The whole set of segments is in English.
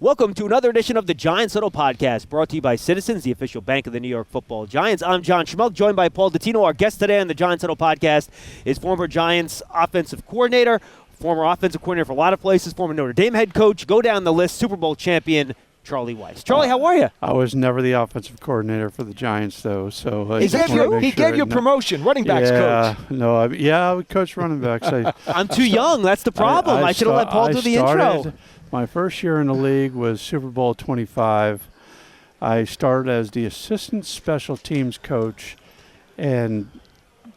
Welcome to another edition of the Giants Huddle podcast, brought to you by Citizens, the official bank of the New York Football Giants. I'm John Schmeelk, joined by Paul Dottino. Our guest today on the Giants Huddle podcast is former Giants offensive coordinator, former offensive coordinator for a lot of places, former Notre Dame head coach, go down the list, Super Bowl champion, Charlie Weis. Charlie, how are you? I was never the offensive coordinator for the Giants, though. So he gave you a promotion, running backs coach. I would coach running backs. I'm too young. That's the problem. I should have let Paul do the intro. My first year in the league was Super Bowl 25. I started as the assistant special teams coach and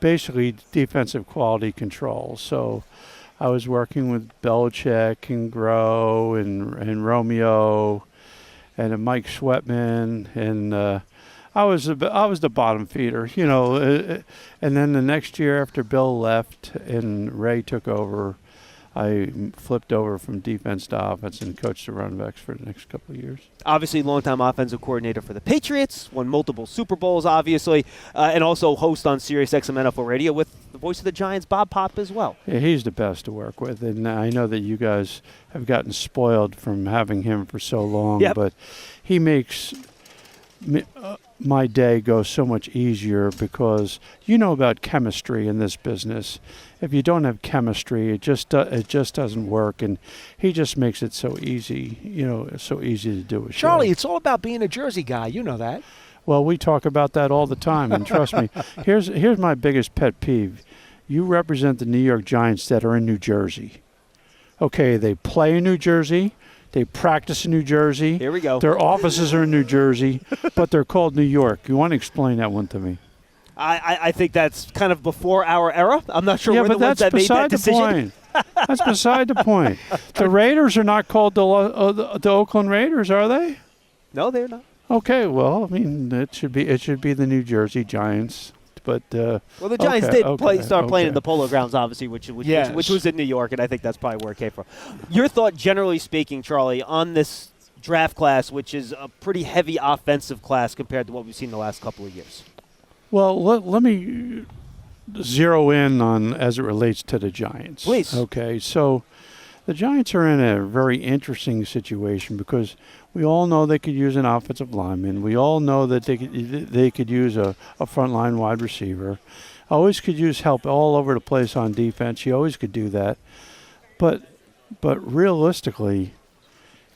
basically defensive quality control. So I was working with Belichick and Groh and Romeo and Mike Schwetman, and I was the bottom feeder, and then the next year after Bill left and Ray took over, I flipped over from defense to offense and coached the running backs for the next couple of years. Obviously, longtime offensive coordinator for the Patriots, won multiple Super Bowls, obviously, and also host on Sirius XM NFL Radio with the voice of the Giants, Bob Pop, as well. Yeah, he's the best to work with, and I know that you guys have gotten spoiled from having him for so long, but he makes my day go so much easier because you know about chemistry in this business. If you don't have chemistry, it just doesn't work, and he just makes it so easy, so easy to do a show. Charlie, it's all about being a Jersey guy. You know that. Well, we talk about that all the time, and trust me, here's my biggest pet peeve. You represent the New York Giants that are in New Jersey. Okay, they play in New Jersey. They practice in New Jersey. Here we go. Their offices are in New Jersey, but they're called New York. You want to explain that one to me? I think that's kind of before our era. I'm not sure we're the ones that made that decision. That's beside the point. The Raiders are not called the Oakland Raiders, are they? No, they're not. Okay, well, I mean, it should be the New Jersey Giants. But the Giants did start playing in the Polo Grounds, obviously, which was in New York, and I think that's probably where it came from. Your thought, generally speaking, Charlie, on this draft class, which is a pretty heavy offensive class compared to what we've seen the last couple of years? Well, let me zero in on as it relates to the Giants. Please. Okay, so the Giants are in a very interesting situation because we all know they could use an offensive lineman. We all know that they could use a frontline wide receiver. Always could use help all over the place on defense. You always could do that. But realistically,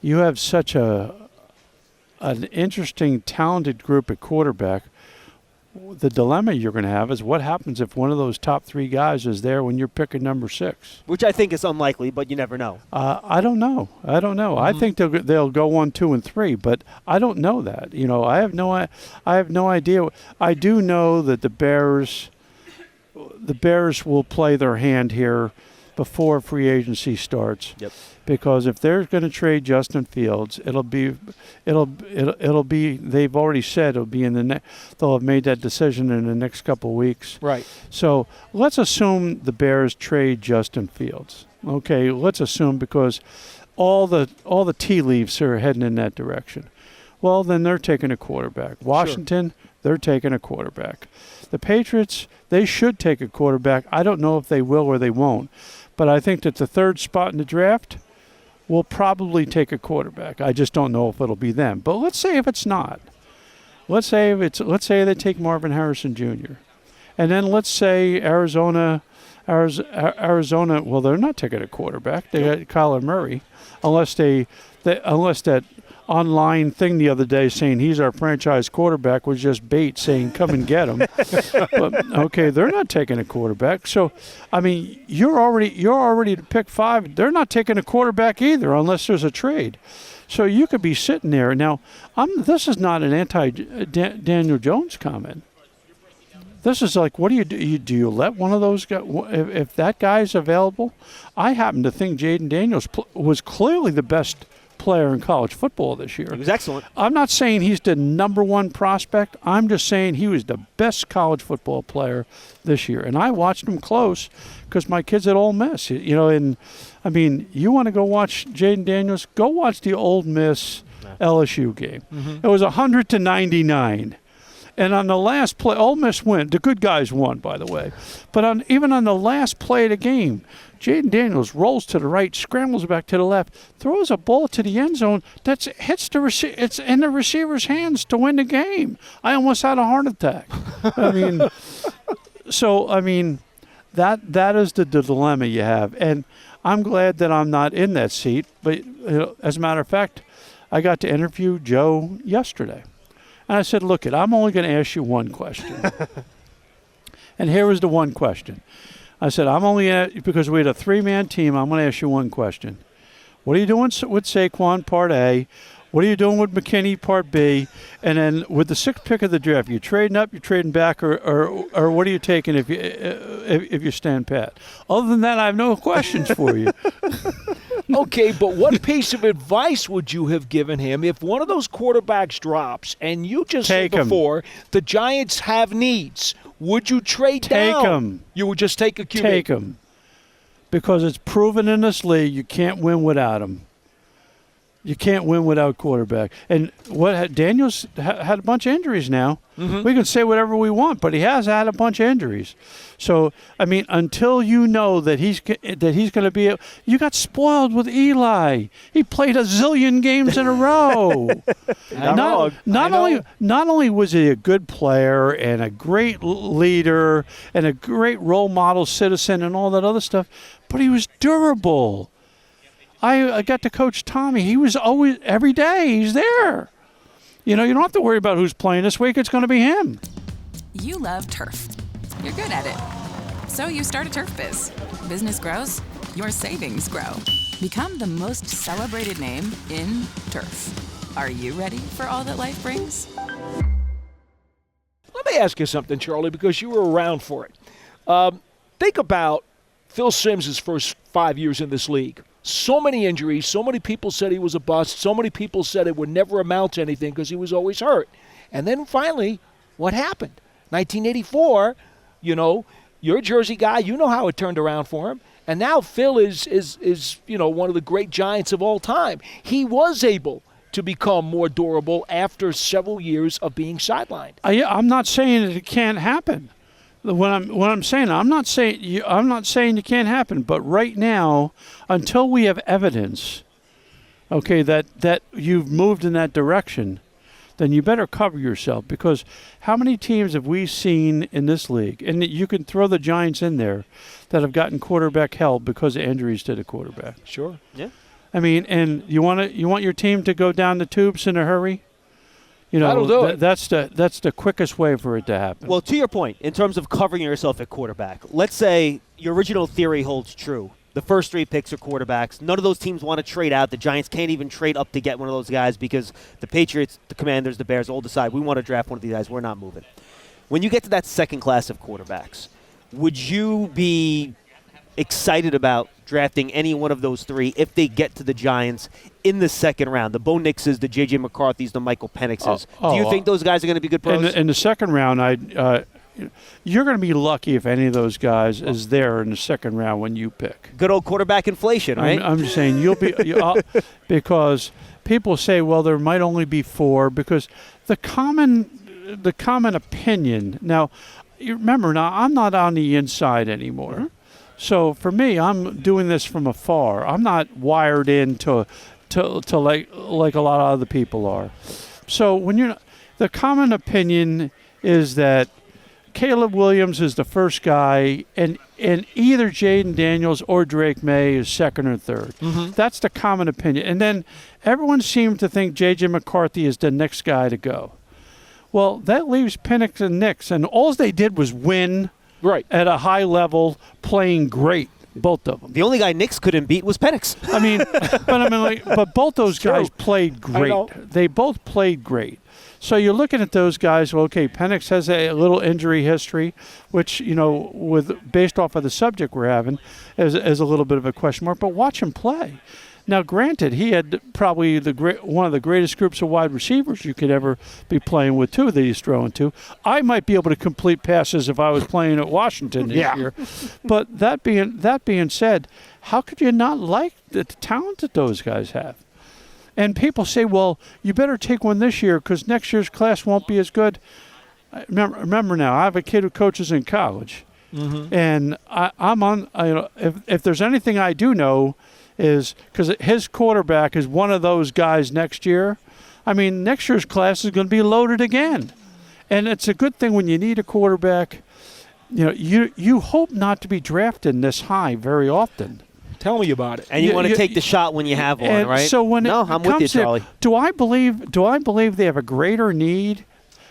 you have such an interesting, talented group at quarterback. The dilemma you're going to have is what happens if one of those top three guys is there when you're picking number 6? Which I think is unlikely, but you never know. I don't know. Mm-hmm. I think they'll go 1, 2, and 3, but I don't know that. I have no idea. I do know that the Bears will play their hand here before free agency starts. Yep. Because if they're going to trade Justin Fields, it'll be. They've already said it'll be they'll have made that decision in the next couple of weeks. Right. So let's assume the Bears trade Justin Fields. Okay, let's assume because all the tea leaves are heading in that direction. Well, then they're taking a quarterback. Washington, they're taking a quarterback. The Patriots, they should take a quarterback. I don't know if they will or they won't, but I think that the third spot in the draft will probably take a quarterback. I just don't know if it'll be them. But let's say if it's not. Let's say they take Marvin Harrison Jr. And then let's say Arizona, well, they're not taking a quarterback. They got Kyler Murray, unless that online thing the other day saying he's our franchise quarterback was just bait saying come and get him. But okay, they're not taking a quarterback. So I mean, you're already to pick 5. They're not taking a quarterback either unless there's a trade. So you could be sitting there. Now, this is not an anti-Daniel Jones comment. This is like, what do you do? Do you let one of those guys, if that guy's available? I happen to think Jaden Daniels was clearly the best player in college football this year. He was excellent. I'm not saying he's the number 1 prospect. I'm just saying he was the best college football player this year. And I watched him close because my kid's at Ole Miss. And I mean, you want to go watch Jaden Daniels? Go watch the Ole Miss LSU game. Mm-hmm. It was 100-99. And on the last play, Ole Miss win. The good guys won, by the way. But even on the last play of the game, Jaden Daniels rolls to the right, scrambles back to the left, throws a ball to the end zone that hits the receiver. It's in the receiver's hands to win the game. I almost had a heart attack. I mean, that is the dilemma you have. And I'm glad that I'm not in that seat. But as a matter of fact, I got to interview Joe yesterday. And I said, look, I'm only going to ask you one question. And here was the one question. I said, because we had a 3-man team, I'm going to ask you one question. What are you doing with Saquon, part A? What are you doing with McKinney, part B? And then with the 6th pick of the draft, you trading up, you're trading back, or what are you taking if you stand pat? Other than that, I have no questions for you. Okay, but what piece of advice would you have given him if one of those quarterbacks drops and you just said before the Giants have needs? Would you trade down? Take him. You would just take a QB? Take him. Because it's proven in this league you can't win without him. You can't win without quarterback. And Daniels had a bunch of injuries now. Mm-hmm. We can say whatever we want, but he has had a bunch of injuries. So, I mean, until you know that he's going to be – you got spoiled with Eli. He played a zillion games in a row. Not only was he a good player and a great leader and a great role model citizen and all that other stuff, but he was durable. I got to coach Tommy. He was always, every day, he's there. You don't have to worry about who's playing this week. It's going to be him. You love turf. You're good at it. So you start a turf biz. Business grows, your savings grow. Become the most celebrated name in turf. Are you ready for all that life brings? Let me ask you something, Charlie, because you were around for it. Think about Phil Simms' first 5 years in this league. So many injuries, so many people said he was a bust, so many people said it would never amount to anything because he was always hurt. And then finally, what happened? 1984, you're a Jersey guy, you know how it turned around for him. And now Phil is one of the great Giants of all time. He was able to become more durable after several years of being sidelined. I'm not saying that it can't happen. What I'm saying, I'm not saying it can't happen, but right now, until we have evidence, okay, that you've moved in that direction, then you better cover yourself, because how many teams have we seen in this league, and you can throw the Giants in there, that have gotten quarterback held because of injuries to the quarterback? Sure. Yeah. I mean, and you want your team to go down the tubes in a hurry? That'll do it. That's the quickest way for it to happen. Well, to your point, in terms of covering yourself at quarterback, let's say your original theory holds true. The first 3 picks are quarterbacks. None of those teams want to trade out. The Giants can't even trade up to get one of those guys because the Patriots, the Commanders, the Bears all decide we want to draft one of these guys. We're not moving. When you get to that second class of quarterbacks, would you be excited about drafting any one of those 3 if they get to the Giants in the second round? The Bo Nixes, the J.J. McCarthy's, the Michael Penixes. Do you think those guys are going to be good pros? In the second round, you're going to be lucky if any of those guys is there in the second round when you pick. Good old quarterback inflation, right? I'm just saying you'll be because people say, well, there might only be 4 because the common opinion. Now, you remember, I'm not on the inside anymore. Mm-hmm. So for me, I'm doing this from afar. I'm not wired in to like a lot of other people are. So the common opinion is that Caleb Williams is the first guy, and either Jaden Daniels or Drake May is second or third. Mm-hmm. That's the common opinion. And then everyone seems to think J.J. McCarthy is the next guy to go. Well, that leaves Penix and Nix, and all they did was win. Right. At a high level, playing great, both of them. The only guy Knicks couldn't beat was Penix. But both those guys played great. They both played great. So you're looking at those guys. Well, okay, Penix has a little injury history, which based off of the subject we're having, is a little bit of a question mark. But watch him play. Now, granted, he had probably one of the greatest groups of wide receivers you could ever be playing with, too, that he's throwing to. I might be able to complete passes if I was playing at Washington this year. But that being said, how could you not like the talent that those guys have? And people say, well, you better take one this year because next year's class won't be as good. remember now, I have a kid who coaches in college, and I'm on. If there's anything I do know, is because his quarterback is one of those guys next year. I mean, next year's class is going to be loaded again, and it's a good thing when you need a quarterback. You hope not to be drafted this high very often. Tell me about it. And you want to take the shot when you have one, right? So when I'm with you, Charlie. Do I believe they have a greater need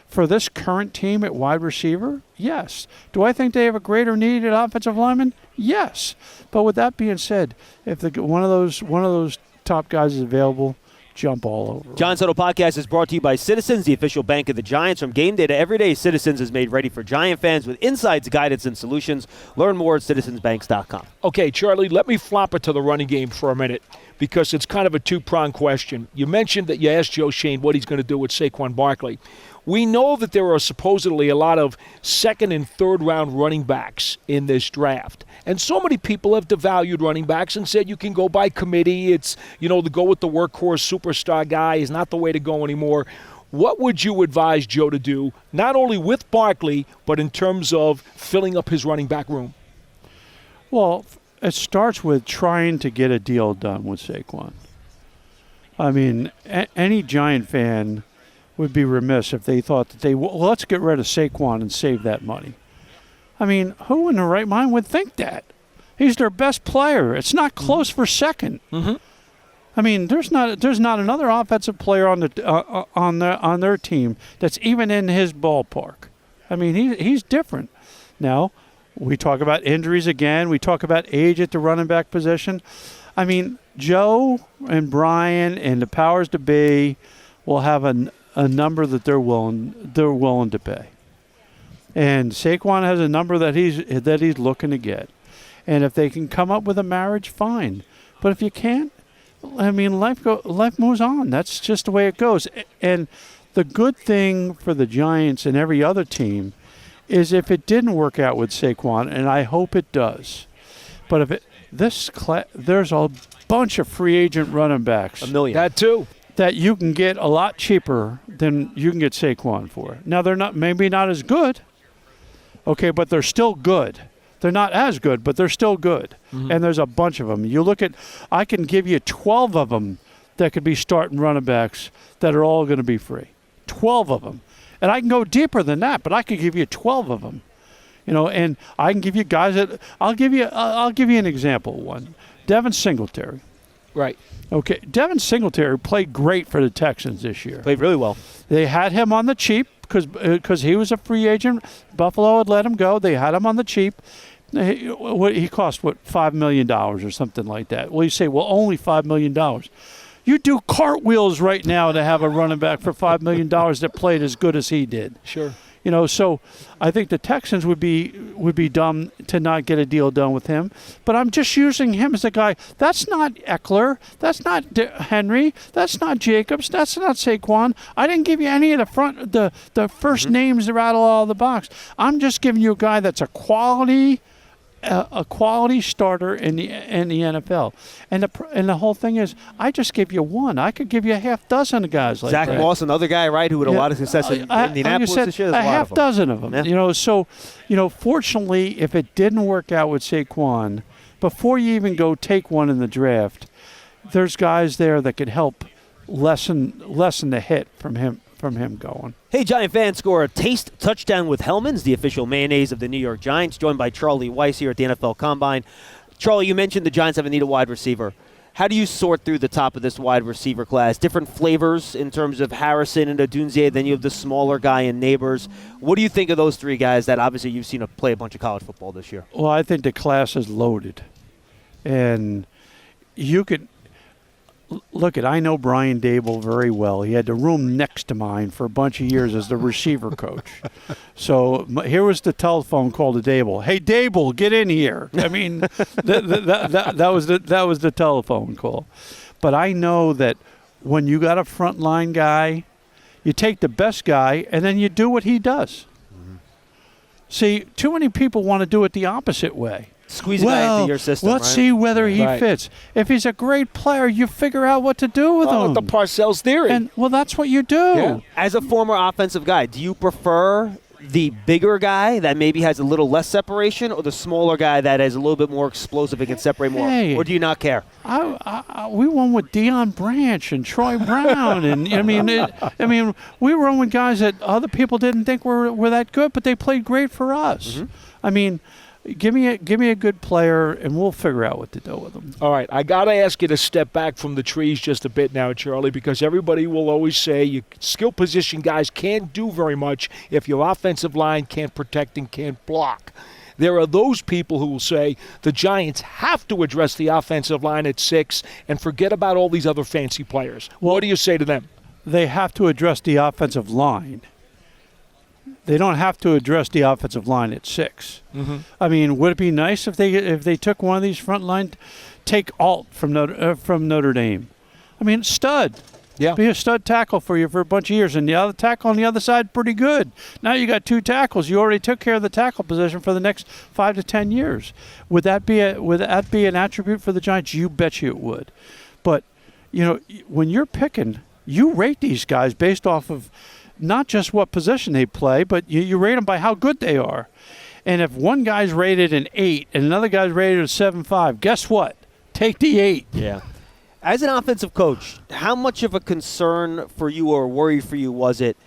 for this current team at wide receiver? Yes. Do I think they have a greater need at offensive lineman? Yes. But with that being said, if one of those top guys is available, jump all over. Giants Huddle Podcast is brought to you by Citizens, the official bank of the Giants. From game day to every day, Citizens is made ready for Giant fans with insights, guidance, and solutions. Learn more at citizensbanks.com. Okay, Charlie, let me flop it to the running game for a minute because it's kind of a two-pronged question. You mentioned that you asked Joe Shane what he's going to do with Saquon Barkley. We know that there are supposedly a lot of second and third round running backs in this draft. And so many people have devalued running backs and said you can go by committee. It's, to go with the workhorse superstar guy is not the way to go anymore. What would you advise Joe to do, not only with Barkley, but in terms of filling up his running back room? Well, it starts with trying to get a deal done with Saquon. I mean, any Giant fan would be remiss if they thought that let's get rid of Saquon and save that money. I mean, who in their right mind would think that? He's their best player. It's not close for second. Mm-hmm. I mean, there's not another offensive player on their team that's even in his ballpark. I mean, he's different. Now, we talk about injuries again. We talk about age at the running back position. I mean, Joe and Brian and the powers to be will have a number that they're willing to pay. And Saquon has a number that he's looking to get. And if they can come up with a marriage, fine. But if you can't, I mean, life moves on. That's just the way it goes. And the good thing for the Giants and every other team is if it didn't work out with Saquon, and I hope it does. But if there's a bunch of free agent running backs. 1 million. That too. That you can get a lot cheaper than you can get Saquon for. Now, they're maybe not as good, okay, but they're still good. They're not as good, but they're still good. Mm-hmm. And there's a bunch of them. You look at, I can give you 12 of them that could be starting running backs that are all going to be free. 12 of them. And I can go deeper than that, but I could give you 12 of them. And I can give you guys that, I'll give you an example of one. Devin Singletary. Right. Okay, Devin Singletary played great for the Texans this year. Played really well. They had him on the cheap because he was a free agent. Buffalo had let him go. They had him on the cheap. He cost, $5 million or something like that. Well, you say, only $5 million. You do cartwheels right now to have a running back for $5 million that played as good as he did. Sure. So I think the Texans would be dumb to not get a deal done with him. But I'm just using him as a guy. That's not Eckler. That's not Henry. That's not Jacobs. That's not Saquon. I didn't give you any of the first names that rattle out of the box. I'm just giving you a guy that's a quality starter in the NFL. And the whole thing is, I just give you one. I could give you a half dozen of guys like Zach that. Moss, another guy, right, who had a lot of success in Indianapolis this year. A half dozen of them. Yeah. So, fortunately, if it didn't work out with Saquon, before you even go take one in the draft, there's guys there that could help lessen the hit from him going. Hey, Giant fans, score a taste touchdown with Hellman's, the official mayonnaise of the New York Giants, joined by Charlie Weis here at the NFL Combine. Charlie, you mentioned the Giants have a need a wide receiver. How do you sort through the top of this wide receiver class? Different flavors in terms of Harrison and Odunze, then you have the smaller guy in Neighbors. What do you think of those three guys that obviously you've seen play a bunch of college football this year? Well, I think the class is loaded. And you could look at, I know Brian Dable very well. He had the room next to mine for a bunch of years as the receiver coach. So here was the telephone call to Dable. Hey, Dable, get in here. I mean, that was the telephone call. But I know that when you got a frontline guy, you take the best guy and then you do what he does. Mm-hmm. See, too many people want to do it the opposite way. Squeeze a guy into your system, let's right? see whether he fits. If he's a great player, you figure out what to do with him. The Parcells theory. And that's what you do. Yeah. As a former offensive guy, do you prefer the bigger guy that maybe has a little less separation, or the smaller guy that is a little bit more explosive and can separate more? Hey. Or do you not care? We won with Deion Branch and Troy Brown, and we won with guys that other people didn't think were that good, but they played great for us. Mm-hmm. I mean, give me a good player, and we'll figure out what to do with them. All right, I got to ask you to step back from the trees just a bit now, Charlie, because everybody will always say you skill position guys can't do very much if your offensive line can't protect and can't block. There are those people who will say the Giants have to address the offensive line at 6 and forget about all these other fancy players. What do you say to them? They have to address the offensive line. They don't have to address the offensive line at 6. Mm-hmm. I mean, would it be nice if they took one of these front line, take Alt from Notre Dame? I mean, stud. Yeah. Be a stud tackle for you for a bunch of years, and the other tackle on the other side pretty good. Now you got 2 tackles. You already took care of the tackle position for the next 5 to 10 years. Would that be an attribute for the Giants? You bet you it would. But when you're picking, you rate these guys based off of not just what position they play, but you rate them by how good they are. And if one guy's rated an 8 and another guy's rated a 7.5, guess what? Take the 8. Yeah. As an offensive coach, how much of a concern for you or worry for you was it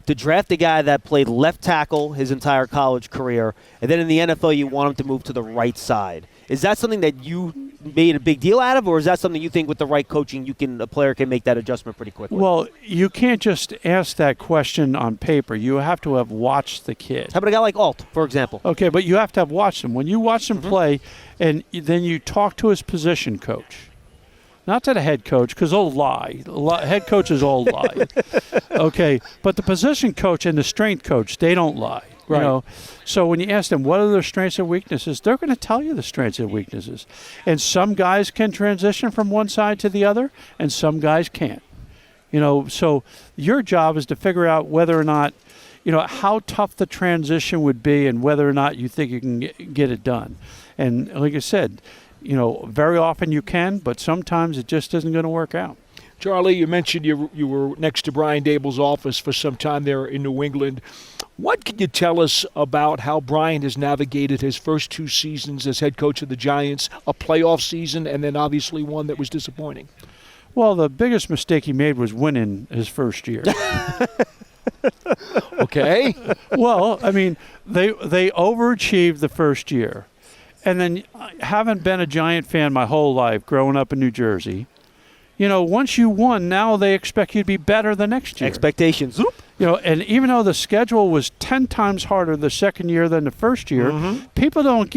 to draft a guy that played left tackle his entire college career, and then in the NFL you want him to move to the right side? Is that something that you made a big deal out of, or is that something you think with the right coaching a player can make that adjustment pretty quickly? Well, you can't just ask that question on paper. You have to have watched the kid. How about a guy like Alt, for example? Okay, but you have to have watched him. When you watch him play, and then you talk to his position coach. Not to the head coach, because they'll lie. Head coaches all lie. Okay, but the position coach and the strength coach, they don't lie. Right. So when you ask them what are their strengths and weaknesses, they're going to tell you the strengths and weaknesses. And some guys can transition from one side to the other, and some guys can't. So your job is to figure out whether or not, how tough the transition would be, and whether or not you think you can get it done. And like I said, very often you can, but sometimes it just isn't going to work out. Charlie, you mentioned you were next to Brian Dable's office for some time there in New England. What can you tell us about how Brian has navigated his first 2 seasons as head coach of the Giants, a playoff season, and then obviously one that was disappointing? Well, the biggest mistake he made was winning his first year. Okay. Well, I mean, they overachieved the first year. And then, having been a Giant fan my whole life, growing up in New Jersey, once you won, now they expect you to be better the next year. Expectations. Zoop. And even though the schedule was 10 times harder the second year than the first year, people don't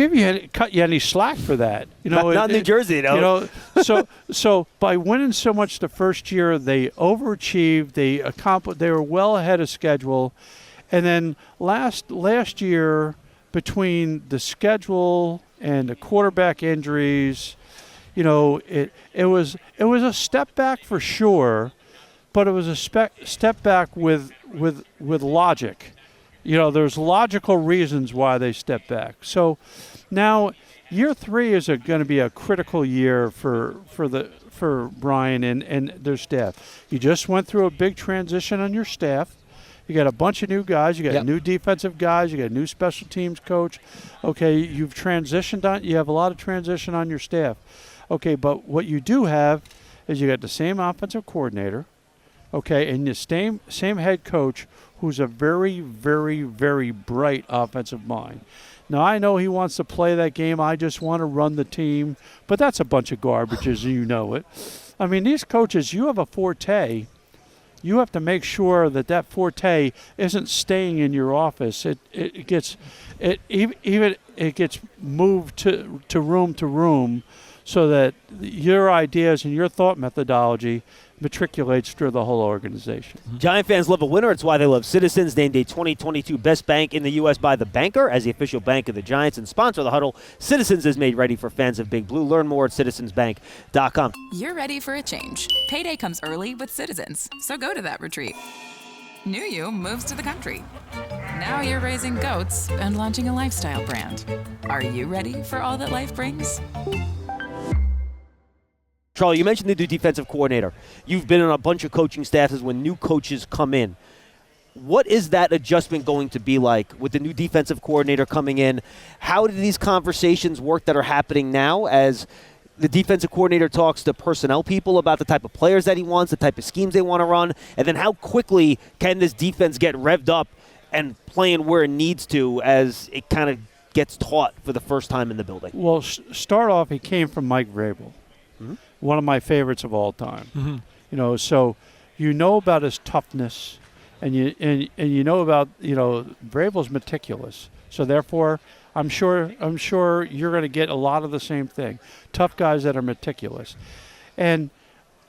cut you any slack for that. Not New Jersey, though. So by winning so much the first year, they overachieved. They were well ahead of schedule, and then last year, between the schedule and the quarterback injuries, it was a step back for sure, but it was a step back with logic. There's logical reasons why they stepped back. So now year 3 is going to be a critical year for Brian and their staff. You just went through a big transition on your staff. You got a bunch of new guys. You got new defensive guys. You got a new special teams coach. Okay, you've transitioned on. You have a lot of transition on your staff. Okay, but what you do have is you got the same offensive coordinator. Okay, and the same head coach who's a very, very, very bright offensive mind. Now, I know he wants to play that game. I just want to run the team. But that's a bunch of garbage, as you know it. I mean, these coaches, you have a forte. You have to make sure that forte isn't staying in your office. It gets moved to room so that your ideas and your thought methodology matriculates through the whole organization. Giant fans love a winner. It's why they love Citizens, named a 2022 Best Bank in the U.S. by The Banker as the official bank of the Giants and sponsor of the Huddle. Citizens is made ready for fans of Big Blue. Learn more at citizensbank.com. You're ready for a change. Payday comes early with Citizens, so go to that retreat. New you moves to the country. Now you're raising goats and launching a lifestyle brand. Are you ready for all that life brings? Charlie, you mentioned the new defensive coordinator. You've been on a bunch of coaching staffs when new coaches come in. What is that adjustment going to be like with the new defensive coordinator coming in? How do these conversations work that are happening now as the defensive coordinator talks to personnel people about the type of players that he wants, the type of schemes they want to run, and then how quickly can this defense get revved up and playing where it needs to as it kind of gets taught for the first time in the building? Well, start off, he came from Mike Vrabel, one of my favorites of all time. So you know about his toughness, and you know about Vrabel's meticulous. So therefore, I'm sure you're going to get a lot of the same thing. Tough guys that are meticulous, and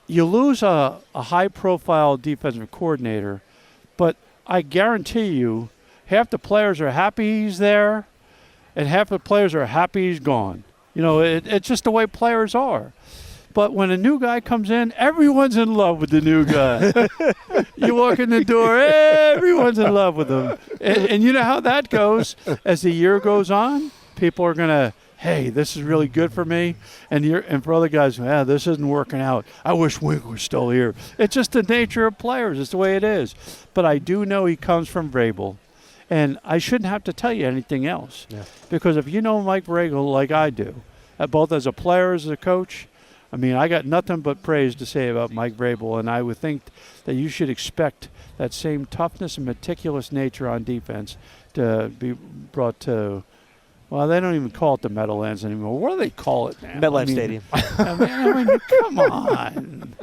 you lose a high-profile defensive coordinator, but I guarantee you, half the players are happy he's there, and half the players are happy he's gone. It's just the way players are. But when a new guy comes in, everyone's in love with the new guy. You walk in the door, everyone's in love with him. And you know how that goes. As the year goes on, people are going to, hey, this is really good for me. And for other guys, this isn't working out. I wish Wink was still here. It's just the nature of players. It's the way it is. But I do know he comes from Vrabel. And I shouldn't have to tell you anything else. Yeah. Because if you know Mike Vrabel like I do, both as a player, as a coach, I got nothing but praise to say about Mike Vrabel, and I would think that you should expect that same toughness and meticulous nature on defense to be brought to, well, they don't even call it the Meadowlands anymore. What do they call it now? MetLife Stadium. Come on.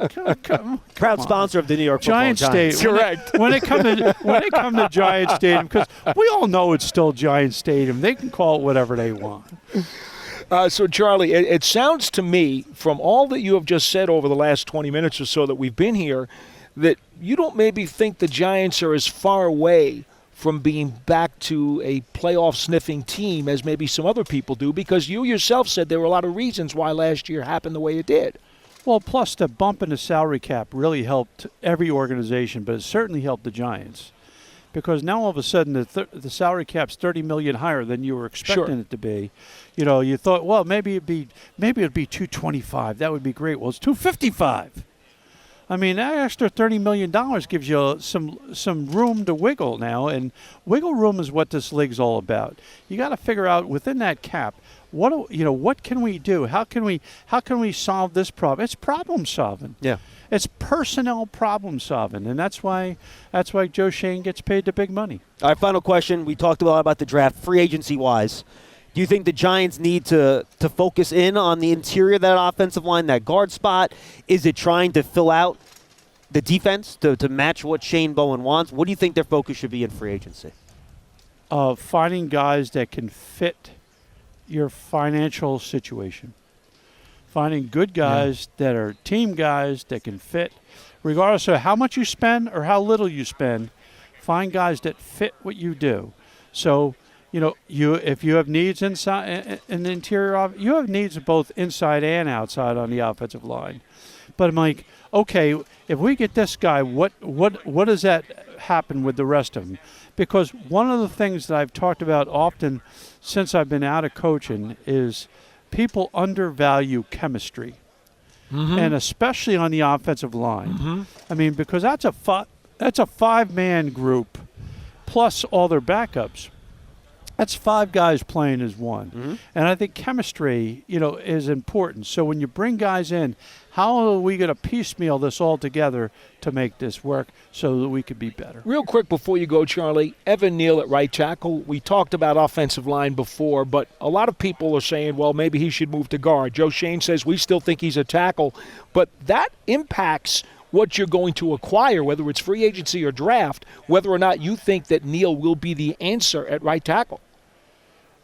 Come Proud on. sponsor of the New York Giants Football Giants. Stadium. Correct. When it comes to Giants Stadium, because we all know it's still Giants Stadium. They can call it whatever they want. So, Charlie, it sounds to me, from all that you have just said over the last 20 minutes or so that we've been here, that you don't maybe think the Giants are as far away from being back to a playoff-sniffing team as maybe some other people do, because you yourself said there were a lot of reasons why last year happened the way it did. Well, plus the bump in the salary cap really helped every organization, but it certainly helped the Giants. Because now all of a sudden the salary cap's $30 million higher than you were expecting it to be. You thought, well, maybe it'd be $225. That would be great. Well, it's $255. That extra $30 million gives you some room to wiggle now, and wiggle room is what this league's all about. You got to figure out within that cap, what can we do? How can we solve this problem? It's problem solving. Yeah. It's personnel problem solving, and that's why Joe Shane gets paid the big money. All right, final question. We talked a lot about the draft, free agency wise. Do you think the Giants need to focus in on the interior of that offensive line, that guard spot? Is it trying to fill out the defense to match what Shane Bowen wants? What do you think their focus should be in free agency? Finding guys that can fit your financial situation. Finding good guys that are team guys that can fit, regardless of how much you spend or how little you spend. Find guys that fit what you do. So, if you have needs inside in the interior, you have needs both inside and outside on the offensive line. But I'm like, okay, if we get this guy, what does that happen with the rest of them? Because one of the things that I've talked about often since I've been out of coaching is people undervalue chemistry, and especially on the offensive line. Because that's a five-man group plus all their backups. That's five guys playing as one. And I think chemistry, is important. So when you bring guys in, how are we going to piecemeal this all together to make this work so that we could be better? Real quick before you go, Charlie, Evan Neal at right tackle. We talked about offensive line before, but a lot of people are saying, well, maybe he should move to guard. Joe Shane says we still think he's a tackle, but that impacts what you're going to acquire, whether it's free agency or draft, whether or not you think that Neal will be the answer at right tackle.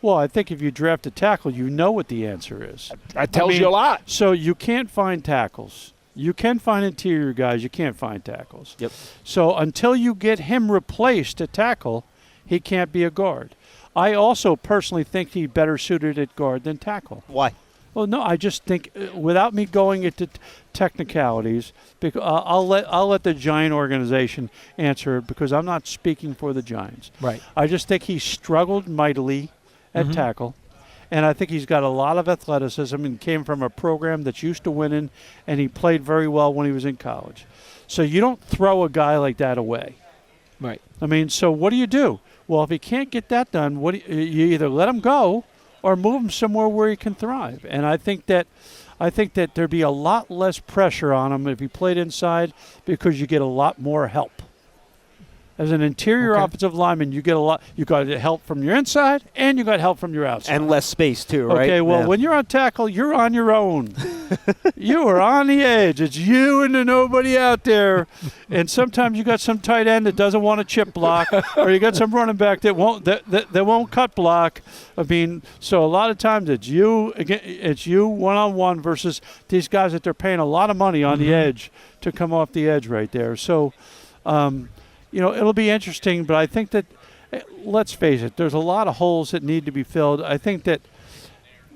Well, I think if you draft a tackle, you know what the answer is. That tells you a lot. So you can't find tackles. You can find interior guys. You can't find tackles. Yep. So until you get him replaced at tackle, he can't be a guard. I also personally think he's better suited at guard than tackle. Why? Well, no, I just think without me going into technicalities, I'll let the Giant organization answer it because I'm not speaking for the Giants. Right. I just think he struggled mightily at tackle, and I think he's got a lot of athleticism and came from a program that's used to winning, and he played very well when he was in college. So you don't throw a guy like that away. Right. I mean, so what do? Well, if he can't get that done, you either let him go or move him somewhere where he can thrive. And I think that there'd be a lot less pressure on him if he played inside because you get a lot more help. As an interior offensive lineman, you got help from your inside and you got help from your outside. And less space too, right? Okay, well, when you're on tackle, you're on your own. You are on the edge. It's you and nobody out there. And sometimes you got some tight end that doesn't want to chip block, or you got some running back that won't cut block. I mean, so a lot of times it's you one-on-one versus these guys that they're paying a lot of money on the edge to come off the edge right there. So, it'll be interesting, but I think that, let's face it, there's a lot of holes that need to be filled. I think that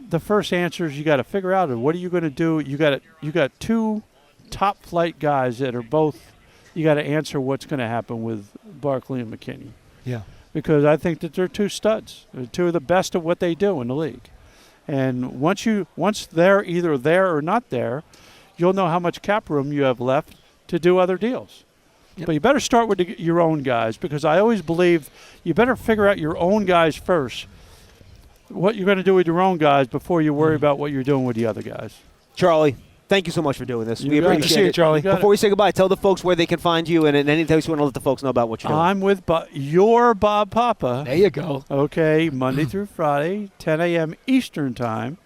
the first answer is you got to figure out what are you going to do. You got two top flight guys that are both. You got to answer what's going to happen with Barkley and McKinney. Yeah, because I think that they're two studs. They're two of the best at what they do in the league. And once they're either there or not there, you'll know how much cap room you have left to do other deals. Yep. But you better start with your own guys, because I always believe you better figure out your own guys first, what you're going to do with your own guys before you worry about what you're doing with the other guys. Charlie, thank you so much for doing this. We appreciate it, Charlie. Before we say goodbye, tell the folks where they can find you and anything else you want to let the folks know about what you're doing. I'm with your Bob Papa. There you go. Okay, Monday through Friday, 10 a.m. Eastern Time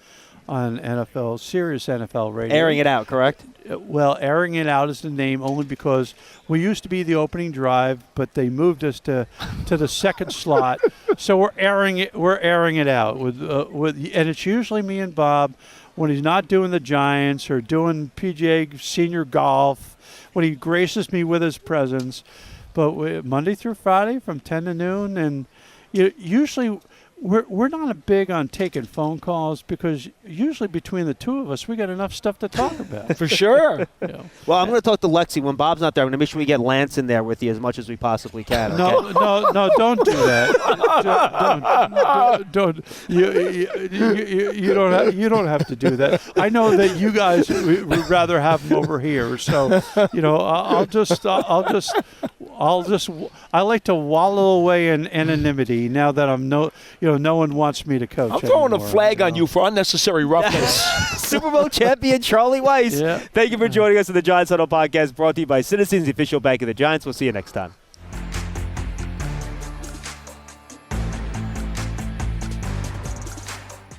on NFL Sirius NFL Radio. Airing it out, correct? Well, airing it out is the name only because we used to be the opening drive, but they moved us to the second slot. So we're airing it out with and it's usually me and Bob when he's not doing the Giants or doing PGA Senior Golf, when he graces me with his presence. But Monday through Friday from 10 to noon, and usually we're not big on taking phone calls because usually between the two of us, we got enough stuff to talk about. For sure. Well, I'm going to talk to Lexi. When Bob's not there, I'm going to make sure we get Lance in there with you as much as we possibly can. Okay? No, don't do that. Don't. You don't have to do that. I know that you guys would rather have him over here. So, I like to wallow away in anonymity now that I'm no one wants me to coach. I'm throwing anymore, a flag on you for unnecessary roughness. Super Bowl champion Charlie Weis. Yeah. Thank you for joining us on the Giants Huddle podcast, brought to you by Citizens, the official bank of the Giants. We'll see you next time.